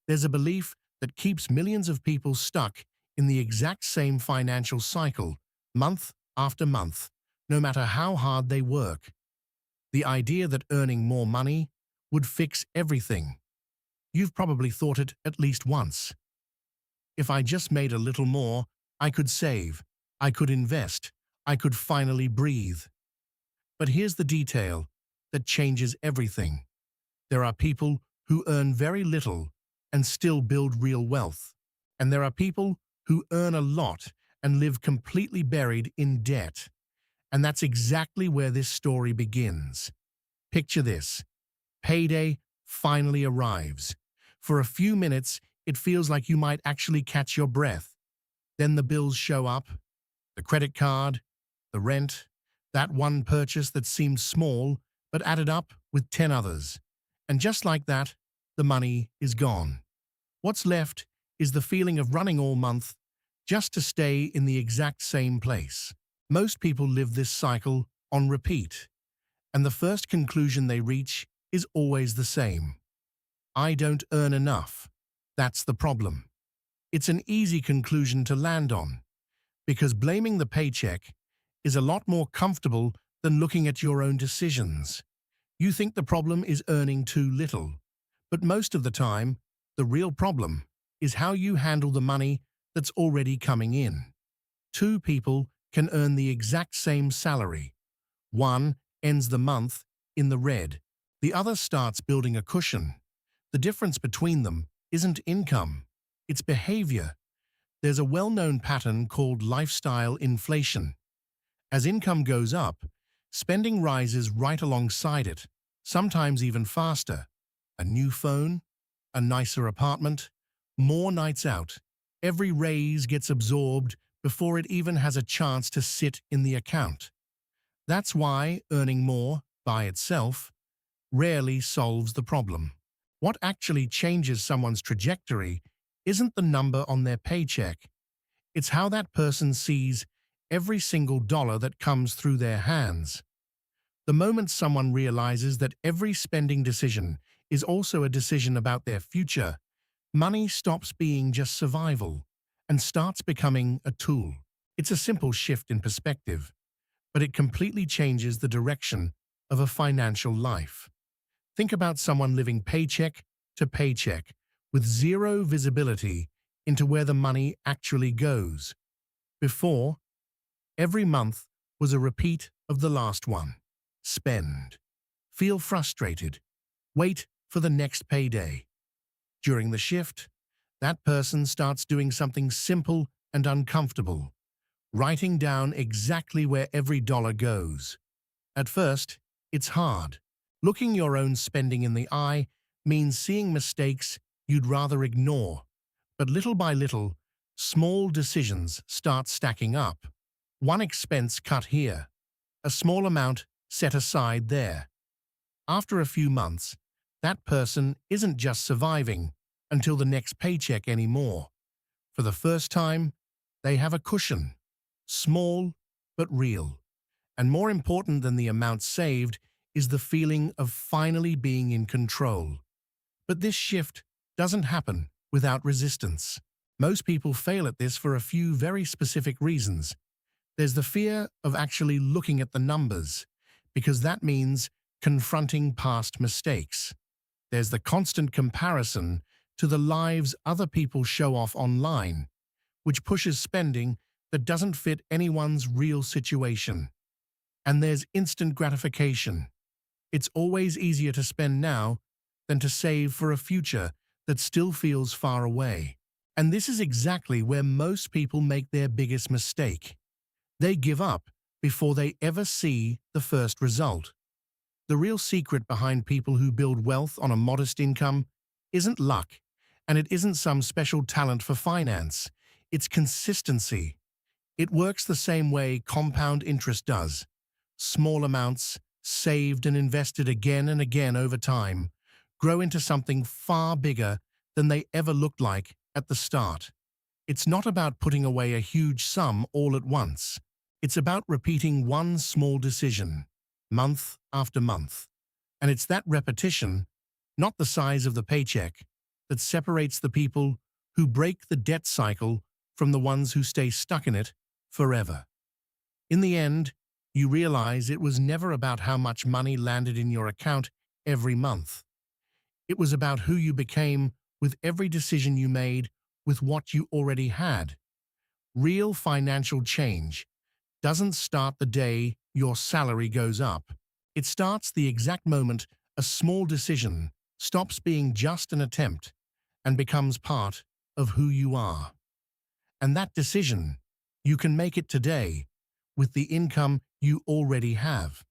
There's a belief that keeps millions of people stuck in the exact same financial cycle, month after month, no matter how hard they work. The idea that earning more money would fix everything. You've probably thought it at least once. If I just made a little more, I could save, I could invest, I could finally breathe. But here's the detail that changes everything. There are people who earn very little and still build real wealth. And there are people who earn a lot and live completely buried in debt. And that's exactly where this story begins. Picture this. Payday finally arrives. For a few minutes, it feels like you might actually catch your breath. Then the bills show up, the credit card, the rent, that one purchase that seemed small but added up with 10 others. And just like that, the money is gone. What's left is the feeling of running all month just to stay in the exact same place. Most people live this cycle on repeat, and the first conclusion they reach is always the same. I don't earn enough. That's the problem. It's an easy conclusion to land on, because blaming the paycheck is a lot more comfortable than looking at your own decisions. You think the problem is earning too little, but most of the time, the real problem is how you handle the money that's already coming in. Two people can earn the exact same salary. One ends the month in the red. The other starts building a cushion. The difference between them isn't income, it's behavior. There's a well-known pattern called lifestyle inflation. As income goes up, spending rises right alongside it, sometimes even faster. A new phone, a nicer apartment, more nights out. Every raise gets absorbed before it even has a chance to sit in the account. That's why earning more, by itself, rarely solves the problem. What actually changes someone's trajectory isn't the number on their paycheck. It's how that person sees every single dollar that comes through their hands. The moment someone realizes that every spending decision is also a decision about their future, money stops being just survival and starts becoming a tool. It's a simple shift in perspective, but it completely changes the direction of a financial life. Think about someone living paycheck to paycheck with zero visibility into where the money actually goes. Before, every month was a repeat of the last one. Spend. Feel frustrated. Wait for the next payday. During the shift, that person starts doing something simple and uncomfortable, writing down exactly where every dollar goes. At first, it's hard. Looking your own spending in the eye means seeing mistakes you'd rather ignore. But little by little, small decisions start stacking up. One expense cut here, a small amount set aside there. After a few months, that person isn't just surviving until the next paycheck anymore. For the first time, they have a cushion, small but real. And more important than the amount saved is the feeling of finally being in control. But this shift doesn't happen without resistance. Most people fail at this for a few very specific reasons. There's the fear of actually looking at the numbers, because that means confronting past mistakes. There's the constant comparison to the lives other people show off online, which pushes spending that doesn't fit anyone's real situation. And there's instant gratification. It's always easier to spend now than to save for a future that still feels far away. And this is exactly where most people make their biggest mistake. They give up before they ever see the first result. The real secret behind people who build wealth on a modest income isn't luck, and it isn't some special talent for finance. It's consistency. It works the same way compound interest does. Small amounts, saved and invested again and again over time, grow into something far bigger than they ever looked like at the start. It's not about putting away a huge sum all at once. It's about repeating one small decision, month after month. And it's that repetition, not the size of the paycheck, that separates the people who break the debt cycle from the ones who stay stuck in it forever. In the end, you realize it was never about how much money landed in your account every month. It was about who you became with every decision you made with what you already had. Real financial change doesn't start the day your salary goes up. It starts the exact moment a small decision stops being just an attempt and becomes part of who you are. And that decision, you can make it today with the income you already have.